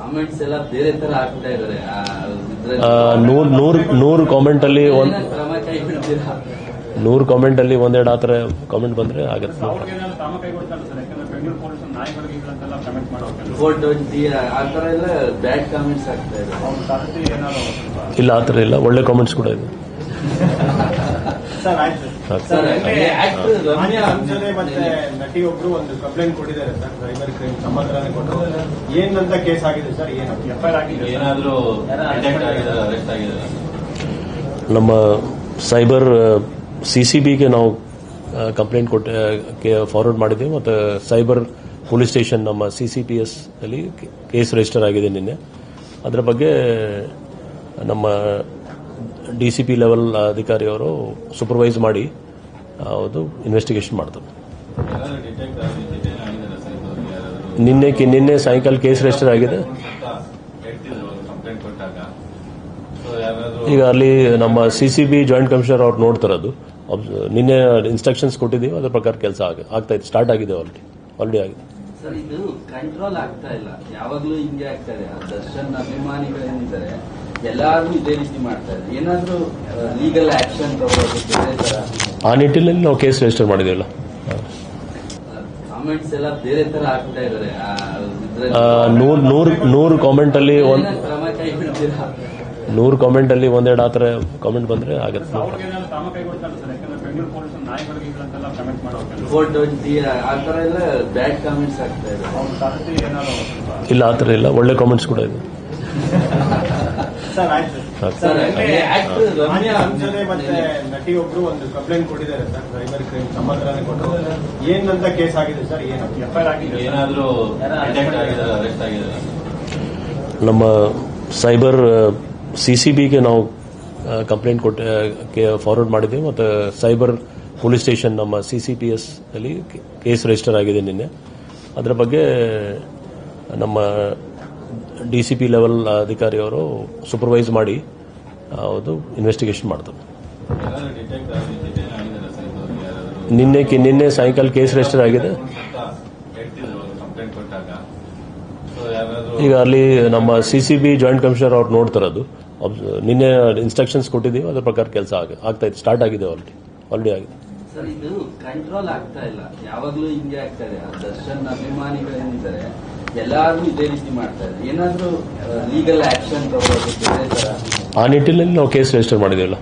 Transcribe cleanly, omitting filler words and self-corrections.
Comments ಎಲ್ಲ ಬೇರೆ ತರ ಆಗ್ತಾ ಇದಾರೆ. ನೂರು ಕಾಮೆಂಟ್ ಅಲ್ಲಿ ಕ್ರಮ ಕೈ ಬಿಡ್ತೀರಾ? 100 ಕಾಮೆಂಟ್ ಅಲ್ಲಿ ಒಂದೆರಡು ಆತರ ಕಾಮೆಂಟ್ ಬಂದ್ರೆ ಆಗತ್ತೆ. ಆ ತರ ಎಲ್ಲ ಬ್ಯಾಡ್ ಕಾಮೆಂಟ್ಸ್ ಆಗ್ತಾ ಇದೆ. ಇಲ್ಲ ಆತರ ಇಲ್ಲ, ಒಳ್ಳೆ ಕಾಮೆಂಟ್ಸ್ ಕೂಡ ಇದೆ. ಮತ್ತೆ ನಟಿಯೊಬ್ರು ಒಂದು ಕಂಪ್ಲೇಂಟ್ ಕೊಟ್ಟಿದ್ದಾರೆ ಸರ್, ಸೈಬರ್ ಕ್ರೈಮ್ ಸಮಾಧಾನ ಕೊಟ್ಟು ಏನಂತ ಕೇಸ್ ಆಗಿದೆ ಸರ್? ಎಫ್ಐಆರ್ ಆಗಿದೆ? ಏನಾದ್ರೂ ಅರೆಸ್ಟ್ ಆಗಿದೆ? ನಮ್ಮ ಸೈಬರ್ ಸಿಸಿಬಿಗೆ ನಾವು ಕಂಪ್ಲೇಂಟ್ ಫಾರ್ವರ್ಡ್ ಮಾಡಿದ್ದೀವಿ ಮತ್ತು ಸೈಬರ್ ಪೊಲೀಸ್ ಸ್ಟೇಷನ್ ನಮ್ಮ ಸಿಸಿಪಿಎಸ್ ಅಲ್ಲಿ ಕೇಸ್ ರಿಜಿಸ್ಟರ್ ಆಗಿದೆ ನಿನ್ನೆ. ಅದರ ಬಗ್ಗೆ ನಮ್ಮ ಡಿಸಿಪಿ ಲೆವೆಲ್ ಅಧಿಕಾರಿಯವರು ಸೂಪರ್ವೈಸ್ ಮಾಡಿ ಅದು ಇನ್ವೆಸ್ಟಿಗೇಷನ್ ಮಾಡ್ತಾರೆ. ನಿನ್ನೆ ಸಾಯಂಕಾಲ ಕೇಸ್ ರಿಜಿಸ್ಟರ್ ಆಗಿದೆ. ಈಗ ಅಲ್ಲಿ ನಮ್ಮ ಸಿಸಿಬಿ ಜಾಯಿಂಟ್ ಕಮಿಷನರ್ ಅವ್ರು ನೋಡ್ತಾರೆ. ಅದು ನಿನ್ನೆ ಇನ್ಸ್ಟ್ರಕ್ಷನ್ಸ್ ಕೊಟ್ಟಿದ್ದೀವಿ, ಅದರ ಪ್ರಕಾರ ಕೆಲಸ ಆಗ್ತಾ ಇದೆ, ಸ್ಟಾರ್ಟ್ ಆಗಿದೆ, ಆಲ್ರೆಡಿ ಆಗಿದೆ. ಸರ್, ಇದು ಕಂಟ್ರೋಲ್ ಆಗ್ತಾ ಇಲ್ಲ, ಯಾವಾಗ್ಲೂ ಹಿಂಗೆ ಆಗ್ತಾರೆ. ದರ್ಶನ್ ಅಭಿಮಾನಿಗಳೇನಿದ್ದಾರೆ ಎಲ್ಲಾರು ಇದೇ ರೀತಿ ಮಾಡ್ತಾರೆ. ಏನಾದ್ರೂ ಲೀಗಲ್ ಆಕ್ಷನ್ ತಗೋಬೇಕು? ಆ ನಿಟ್ಟಿನಲ್ಲಿ ನಾವು ಕೇಸ್ ರಿಜಿಸ್ಟರ್ ಮಾಡಿದ್ದೀವಲ್ಲ. ಕಾಮೆಂಟ್ಸ್ ಎಲ್ಲ ಬೇರೆ ತರ ಆಗ್ತಾ ಇದಾರೆ. 100 ಕಾಮೆಂಟ್ ಅಲ್ಲಿ ಕ್ರಮ ಕೈ ಬಿಡ್ತೀರಾ? 100 ಕಾಮೆಂಟ್ ಅಲ್ಲಿ ಒಂದೆರಡು ಆತರ ಕಾಮೆಂಟ್ ಬಂದ್ರೆ ಆಗತ್ತೆ. ಆ ತರ ಎಲ್ಲ ಬ್ಯಾಡ್ ಕಾಮೆಂಟ್ಸ್ ಆಗ್ತಾ ಇದೆ. ಇಲ್ಲ ಆತರ ಇಲ್ಲ, ಒಳ್ಳೆ ಕಾಮೆಂಟ್ಸ್ ಕೂಡ ಇದೆ. ಮತ್ತೆ ನಟಿಯೊಬ್ರು ಒಂದು ಕಂಪ್ಲೇಂಟ್ ಕೊಟ್ಟಿದ್ದಾರೆ ಸರ್, ಸೈಬರ್ ಕ್ರೈಮ್ ಸಮಾಧಾನ ಕೊಟ್ಟು ಏನಂತ ಕೇಸ್ ಆಗಿದೆ ಸರ್? ಎಫ್ಐಆರ್ ಆಗಿದೆ? ಏನಾದ್ರೂ ಅರೆಸ್ಟ್ ಆಗಿದೆ? ನಮ್ಮ ಸೈಬರ್ ಸಿಸಿಬಿಗೆ ನಾವು ಕಂಪ್ಲೇಂಟ್ ಫಾರ್ವರ್ಡ್ ಮಾಡಿದ್ದೀವಿ ಮತ್ತು ಸೈಬರ್ ಪೊಲೀಸ್ ಸ್ಟೇಷನ್ ನಮ್ಮ ಸಿಸಿಪಿಎಸ್ ಅಲ್ಲಿ ಕೇಸ್ ರಿಜಿಸ್ಟರ್ ಆಗಿದೆ ನಿನ್ನೆ. ಅದರ ಬಗ್ಗೆ ನಮ್ಮ ಡಿಸಿಪಿ ಲೆವೆಲ್ ಅಧಿಕಾರಿಯವರು ಸೂಪರ್ವೈಸ್ ಮಾಡಿ ಅದು ಇನ್ವೆಸ್ಟಿಗೇಷನ್ ಮಾಡ್ತಾರೆ. ನಿನ್ನೆ ಸಾಯಂಕಾಲ ಕೇಸ್ ರಿಜಿಸ್ಟರ್ ಆಗಿದೆ. ಈಗ ಅಲ್ಲಿ ನಮ್ಮ ಸಿಸಿಬಿ ಜಾಯಿಂಟ್ ಕಮಿಷನರ್ ಅವ್ರು ನೋಡ್ತಾರೆ. ಅದು ನಿನ್ನೆ ಇನ್ಸ್ಟ್ರಕ್ಷನ್ಸ್ ಕೊಟ್ಟಿದ್ದೀವಿ, ಅದರ ಪ್ರಕಾರ ಕೆಲಸ ಆಗ್ತಾ ಇದೆ, ಸ್ಟಾರ್ಟ್ ಆಗಿದೆ, ಆಲ್ರೆಡಿ ಆಗಿದೆ. ಸರ್, ಇದು ಕಂಟ್ರೋಲ್ ಆಗ್ತಾ ಇಲ್ಲ, ಯಾವಾಗ್ಲೂ ಹಿಂಗೆ ಆಗ್ತಾರೆ. ದರ್ಶನ್ ಅಭಿಮಾನಿಗಳೇನಿದ್ದಾರೆ ಎಲ್ಲಾರು ಇದೇ ರೀತಿ ಮಾಡ್ತಾರೆ. ಏನಾದ್ರೂ ಲೀಗಲ್ ಆಕ್ಷನ್ ತಗೋಬೇಕು? ಆ ನಿಟ್ಟಿನಲ್ಲಿ ನಾವು ಕೇಸ್ ರಿಜಿಸ್ಟರ್ ಮಾಡಿದ್ದೀವಲ್ಲ.